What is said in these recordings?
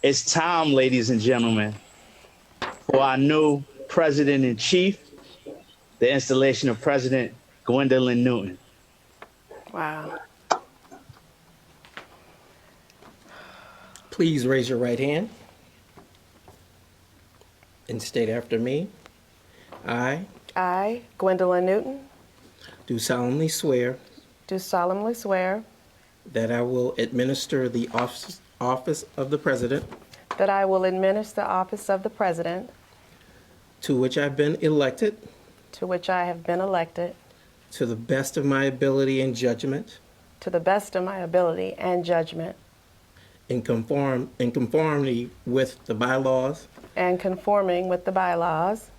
It's time, ladies and gentlemen, for our new President-in-Chief, the installation of President Gwen Newton. Wow. Please raise your right hand and state after me. I Gwendolyn Newton, do solemnly swear do solemnly swear that I will administer the office of the President, that I will administer the office of the President, to which I've been elected, to which I have been elected, to the best of my ability and judgment, to the best of my ability and judgment, in conformity with the bylaws and conforming with the bylaws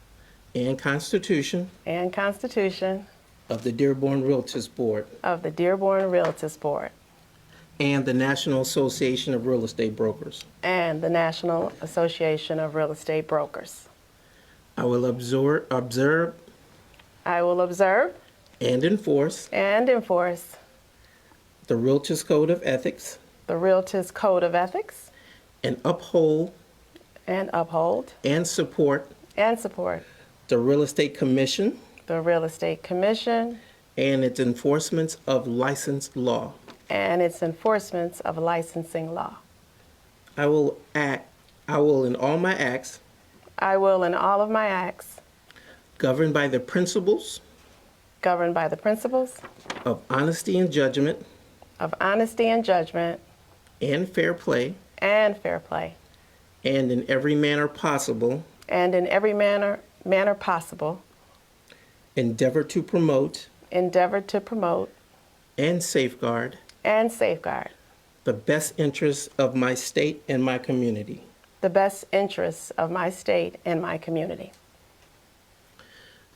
and Constitution and Constitution of the Dearborn REALTIST Board of the Dearborn REALTIST Board and the National Association of Real Estate Brokers. and the National Association of Real Estate Brokers. I will observe I will observe and enforce and enforce the REALTIST Code of Ethics the REALTIST Code of Ethics and uphold and support the Real Estate Commission the Real Estate Commission and its enforcements of licensed law. and its enforcements of licensing law. I will in all my acts I will in all of my acts governed by the principles governed by the principles of honesty and judgment of honesty and judgment and fair play, and fair play, and in every manner possible and in every manner possible endeavor to promote and safeguard the best interests of my state and my community. the best interests of my state and my community.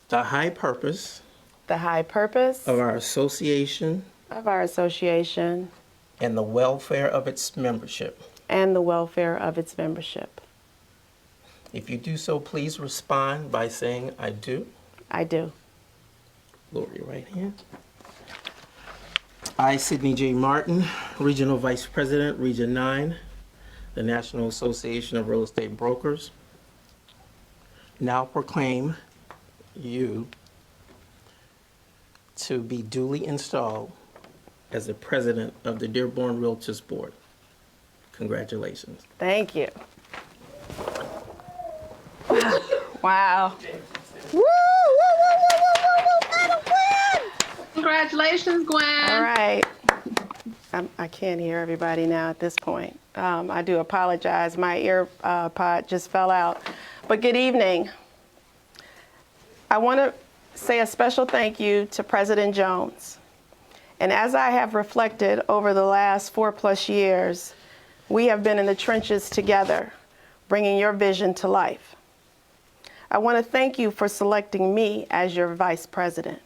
The high purpose The high purpose of our association of our association and the welfare of its membership. and the welfare of its membership. If you do so, please respond by saying, I do. I do. Lower your right hand. I, Sidney J. Martin, Regional Vice President, Region 9, the National Association of Real Estate Brokers, now proclaim you to be duly installed as the President of the Dearborn REALTIST Board. Congratulations. Thank you. Wow. Congratulations, Gwen. All right. I can't hear everybody now at this point. I do apologize. My ear pod just fell out. But good evening. I want to say a special thank you to President Jones. And as I have reflected over the last 4+ years, we have been in the trenches together, bringing your vision to life. I want to thank you for selecting me as your vice president.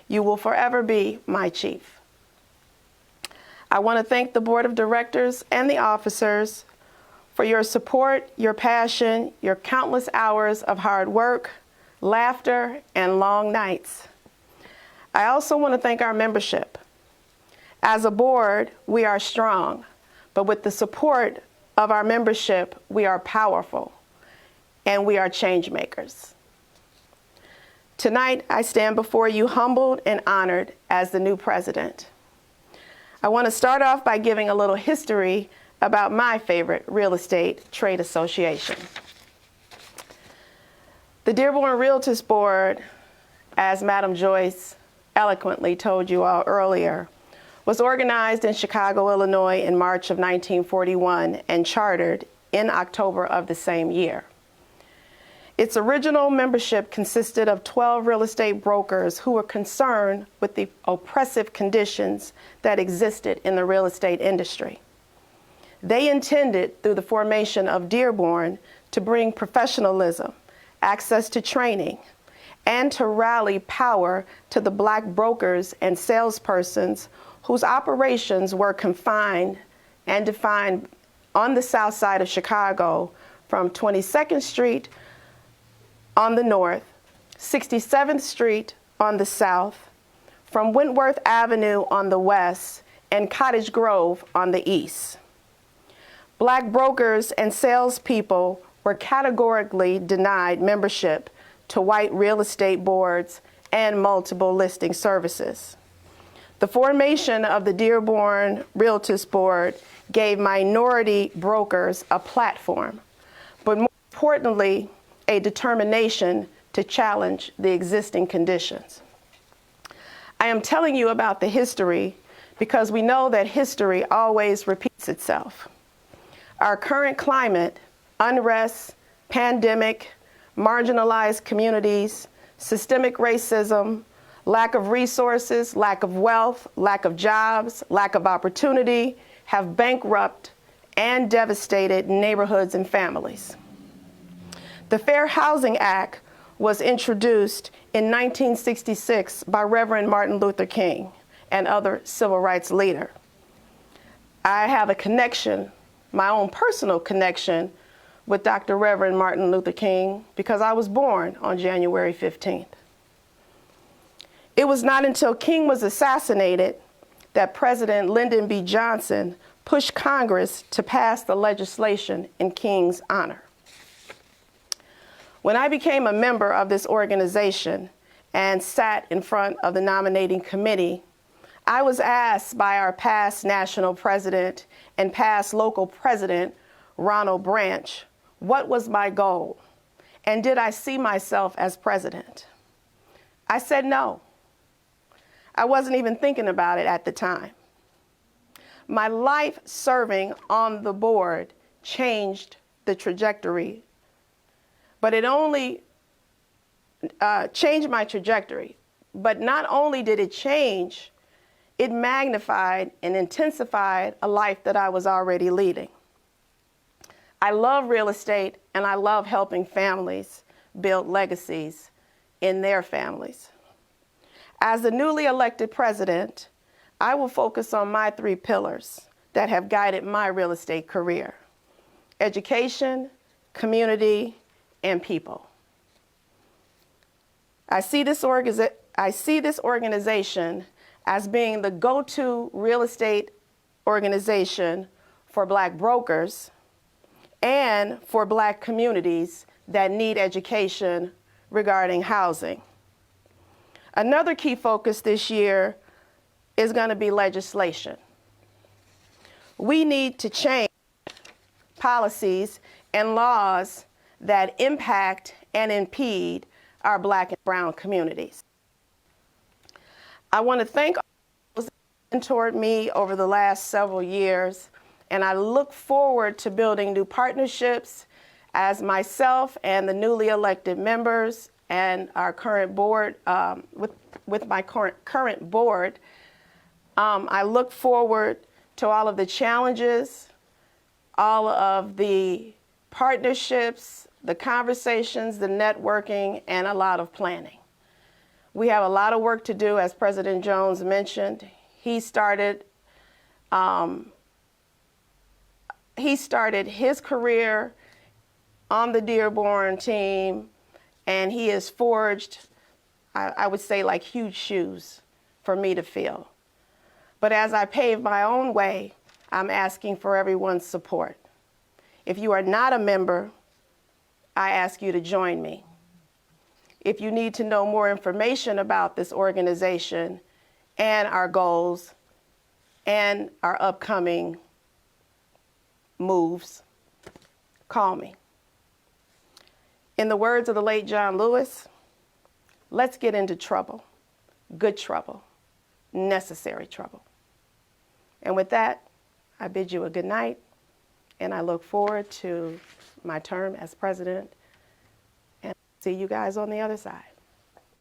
You will forever be my chief. I want to thank the board of directors and the officers for your support, your passion, your countless hours of hard work, laughter, and long nights. I also want to thank our membership. As a board, we are strong, but with the support of our membership, we are powerful, and we are change makers. Tonight, I stand before you humbled and honored as the new president. I want to start off by giving a little history about my favorite real estate trade association. The Dearborn REALTIST Board, as Madam Joyce eloquently told you all earlier, was organized in Chicago, Illinois in March of 1941 and chartered in October of the same year. Its original membership consisted of 12 real estate brokers who were concerned with the oppressive conditions that existed in the real estate industry. They intended, through the formation of Dearborn, to bring professionalism, access to training, and to rally power to the Black brokers and salespersons whose operations were confined and defined on the south side of Chicago from 22nd Street on the north, 67th Street on the south, from Wentworth Avenue on the west, and Cottage Grove on the east. Black brokers and salespeople were categorically denied membership to white real estate boards and multiple listing services. The formation of the Dearborn REALTIST Board gave minority brokers a platform, but more importantly, a determination to challenge the existing conditions. I am telling you about the history because we know that history always repeats itself. Our current climate, unrest, pandemic, marginalized communities, systemic racism, lack of resources, lack of wealth, lack of jobs, lack of opportunity have bankrupted and devastated neighborhoods and families. The Fair Housing Act was introduced in 1966 by Reverend Martin Luther King and other civil rights leaders. I have a connection, my own personal connection, with Dr. Reverend Martin Luther King because I was born on January 15th. It was not until King was assassinated that President Lyndon B. Johnson pushed Congress to pass the legislation in King's honor. When I became a member of this organization and sat in front of the nominating committee, I was asked by our past national president and past local president, Ronald Branch, what was my goal, and did I see myself as president? I said no. I wasn't even thinking about it at the time. My life serving on the board changed the trajectory, but it only changed my trajectory. But not only did it change, it magnified and intensified a life that I was already leading. I love real estate and I love helping families build legacies in their families. As the newly elected president, I will focus on my 3 pillars that have guided my real estate career: education, community, and people. I see this organization as being the go-to real estate organization for Black brokers and for Black communities that need education regarding housing. Another key focus this year is going to be legislation. We need to change policies and laws that impact and impede our Black and brown communities. I want to thank all those that mentored me over the last several years, and I look forward to building new partnerships as myself and the newly elected members and our current board, with my current board. I look forward to all of the challenges, all of the partnerships, the conversations, the networking, and a lot of planning. We have a lot of work to do, as President Jones mentioned. He started his career on the Dearborn team, and he has forged, I would say, like huge shoes for me to fill. But as I pave my own way, I'm asking for everyone's support. If you are not a member, I ask you to join me. If you need to know more information about this organization and our goals and our upcoming moves, call me. In the words of the late John Lewis, let's get into trouble, good trouble, necessary trouble. And with that, I bid you a good night, and I look forward to my term as president, and see you guys on the other side.